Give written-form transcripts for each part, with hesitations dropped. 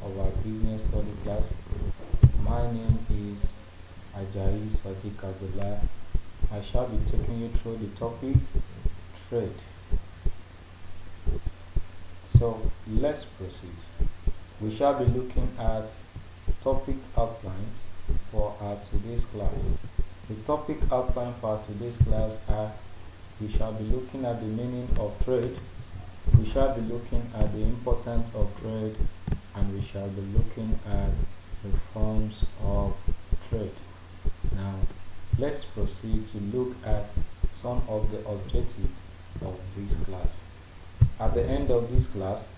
of our business study class. My name is Ajayi Sadiq Abdullah. I shall be taking you through the topic trade. So let's proceed. We shall be looking at topic outlines for our today's class. The topic outline for today's class are: we shall be looking at the meaning of trade, we shall be looking at the importance of trade, and we shall be looking at the forms of trade. Now, let's proceed to look at some of the objectives of this class. At the end of this class,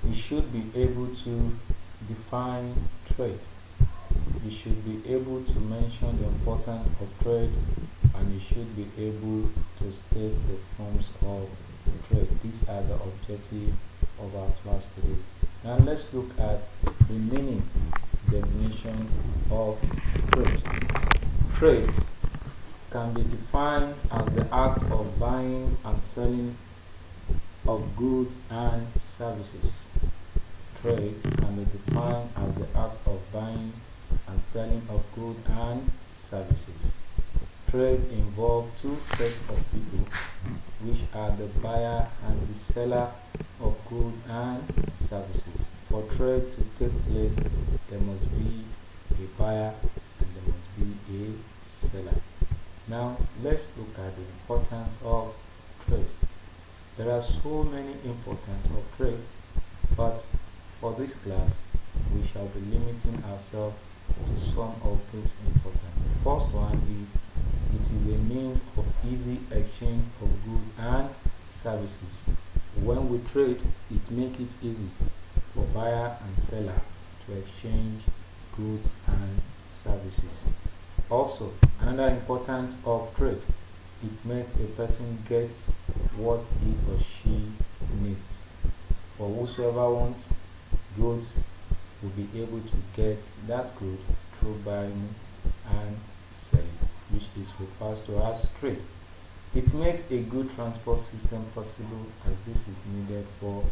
we should be able to define trade. You should be able to mention the importance of trade, and you should be able to state the forms of trade. These are the objectives of our class today. Now let's look at the meaning, definition of trade. Trade can be defined as the act of buying and selling of goods and services. Trade can be defined as the act of buying and selling of goods and services. Trade involves two sets of people, which are the buyer and the seller of goods and services. For trade to take place, there must be a buyer and there must be a seller. Now, let's look at the importance of trade. There are so many importance of trade, but for this class, we shall be limiting ourselves to some of these important. The first one is it is a means of easy exchange of goods and services. When we trade, it makes it easy for buyer and seller to exchange goods and services. Also, another importance of trade, it makes a person get what he or she needs. For whosoever wants goods will be able to get that good through buying and selling, which is referred to as trade. It makes a good transport system possible, as this is needed for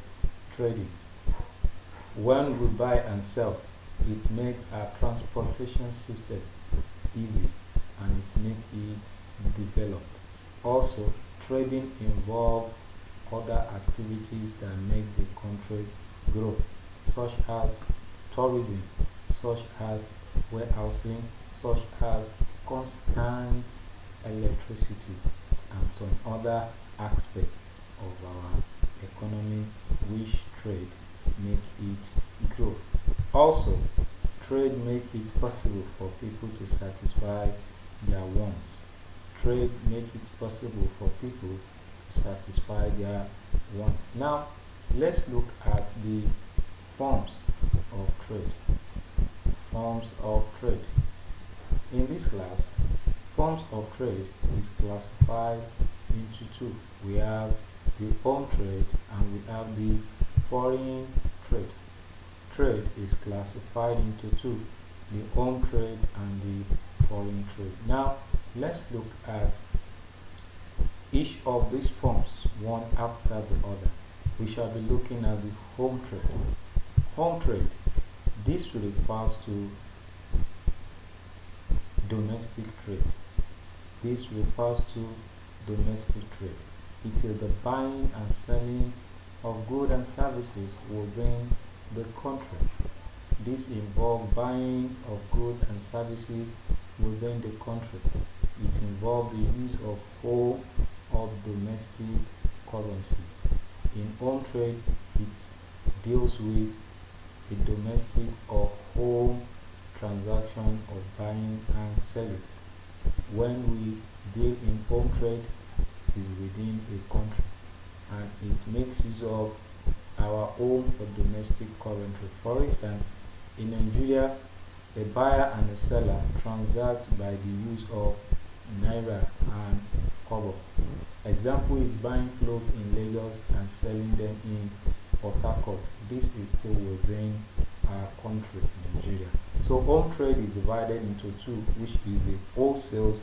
trading. When we buy and sell, it makes our transportation system easy and it makes it develop. Also, trading involves other activities that make the country grow, such as tourism, such as warehousing, such as constant electricity, and some other aspects of our economy which trade make it grow. Also, trade make it possible for people to satisfy their wants. Trade make it possible for people to satisfy their wants. Now, let's look at the forms of trade. Forms of trade. In this class, forms of trade is classified into two. We have the home trade and we have the foreign trade. Trade is classified into two, the home trade and the foreign trade. Now, let's look at each of these forms one after the other. We shall be looking at the home trade. Home trade, this refers to domestic trade. This refers to domestic trade. It is the buying and selling of goods and services within the country. This involves buying of goods and services within the country. It involves the use of home or domestic currency. In home trade, it deals with the domestic or home transaction of buying and selling. When we deal in home trade, it is within a country and it makes use of our home or domestic currency. For instance, in Nigeria, a buyer and a seller transact by the use of naira and kobo. Example is buying clothes in Lagos and selling them in Port Harcourt. This is still within our country, Nigeria. So home trade is divided into two, which is the wholesale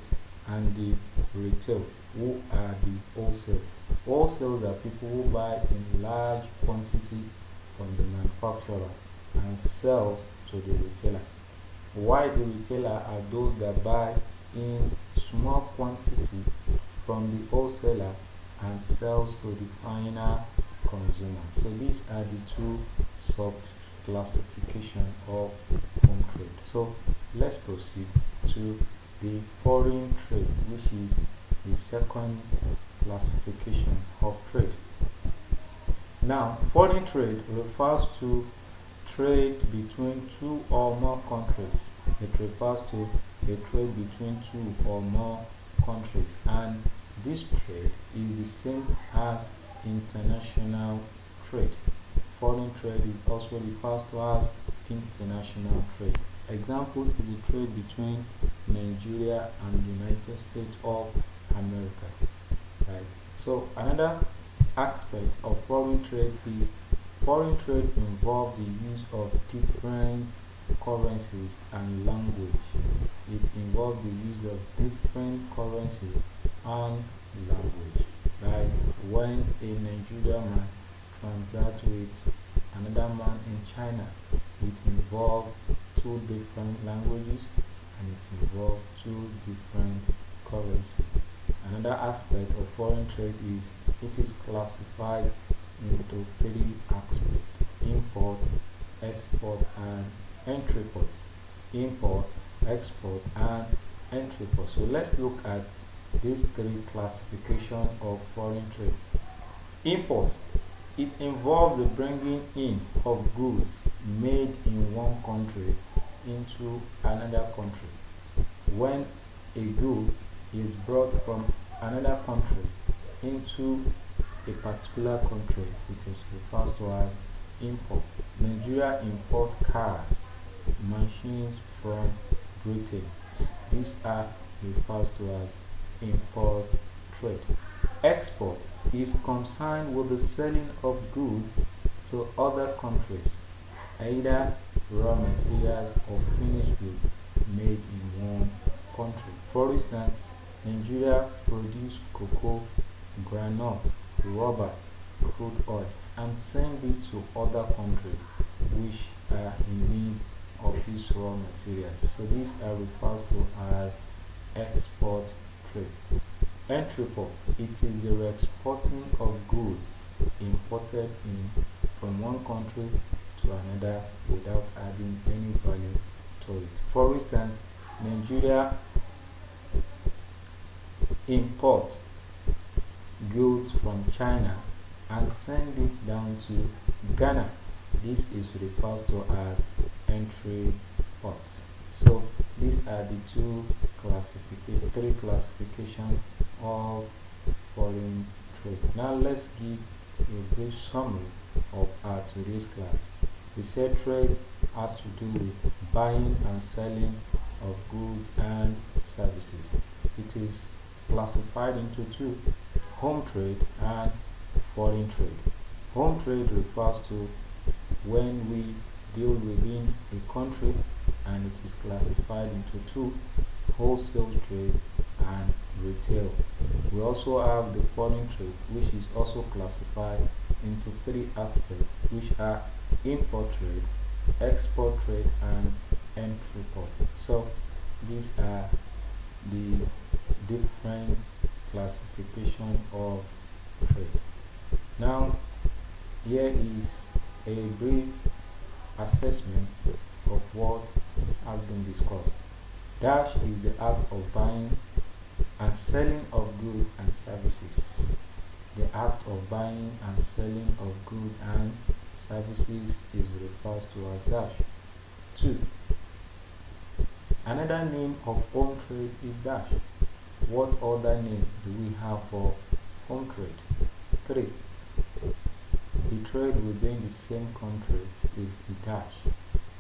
and the retail. Who are the wholesale? Wholesale are people who buy in large quantity from the manufacturer and sell to the retailer. Why the retailer are those that buy in small quantity from the wholesaler and sells to the final consumer. So these are the two sub classification of home trade. So let's proceed to the foreign trade, which is the second classification of trade. Now, foreign trade refers to trade between two or more countries. It refers to a trade between two or more countries, and this trade is the same as international trade. Foreign trade is also refers to as international trade. Example is the trade between Nigeria and the United States of America. Right. So another aspect of foreign trade is foreign trade involves the use of different currencies and language. It involves the use of different currencies and language. Like when a Nigerian man transacts with another man in China, it involves two different languages and it involves two different currencies. Another aspect of foreign trade is it is classified into three aspects: import, export, and entry port. Import, export, and entry port. So let's look at these three classifications of foreign trade. Import. It involves the bringing in of goods made in one country into another country. When a good is brought from another country into a particular country, it is referred to as import. Nigeria import cars, machines from Britain. These are referred to as import trade. Export is concerned with the selling of goods to other countries, either raw materials or finished goods made in one country. For instance, Nigeria produces cocoa, granite, rubber, crude oil, and send it to other countries which are in need of these raw materials. So these are referred to as export trade. Entry port. It is the exporting of goods imported in from one country to another without adding any value to it. For instance, Nigeria import goods from China and send it down to Ghana. This is referred to as entry ports. So these are the three classifications of foreign trade. Now let's give a brief summary of our today's class. We said trade has to do with buying and selling of goods and services. It is classified into two: home trade and foreign trade. Home trade refers to when we deal within a country, and it is classified into two: wholesale trade and retail. We also have the foreign trade, which is also classified into three aspects, which are import trade, export trade, and entry port. So these are the different classification of trade. Now here is a brief assessment of what has been discussed. Dash is the act of buying and selling of goods and services. The act of buying and selling of goods and services is referred to as dash. 2. Another name of home trade is dash. What other name do we have for home trade? 3. The trade within the same country is the dash.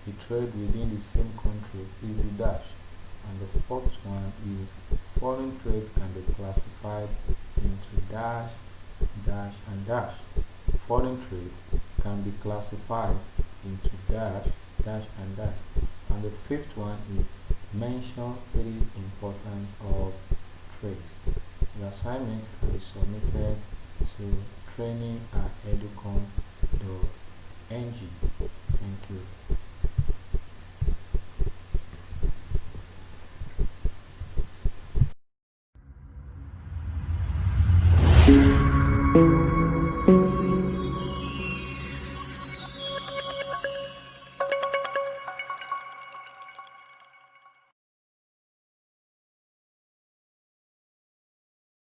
The trade within the same country is the dash. And the fourth one is foreign trade can be classified into dash, dash, and dash. Foreign trade can be classified into dash, dash, and dash. And the fifth one is mention three importance of trade. The assignment is submitted to training@educom.com. Thank you.